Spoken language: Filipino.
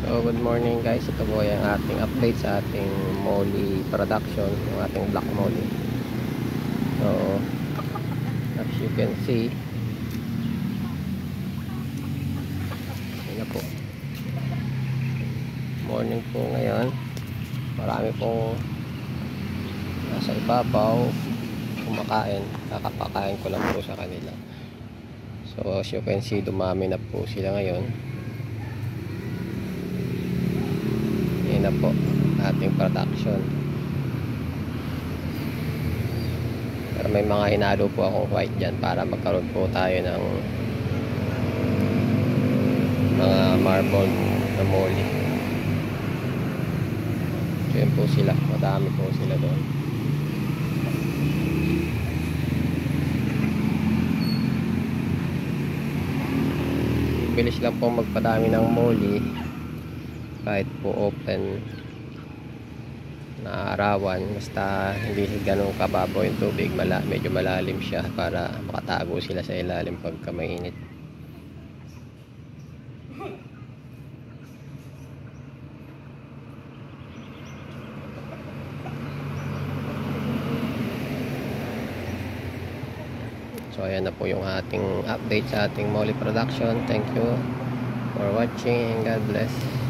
So good morning guys, ito po yung ating update sa ating moly production, yung ating black moly. So as you can see, yun na po, morning po ngayon. Marami pong nasa ibabaw kumakain, kakapakain ko lang po sa kanila. So as you can see, dumami na po sila ngayon. Yun na po ating production. Pero may mga hinalo po akong white dyan para magkaroon po tayo ng mga marble na moly. So yun po sila, madami po sila doon. Bilis lang po magpadami ng moly kahit po open na arawan, basta hindi ganun kababaw yung tubig, medyo malalim siya para makatago sila sa ilalim pagka mainit. So ayan na po yung ating update sa ating moly production. Thank you for watching and God bless.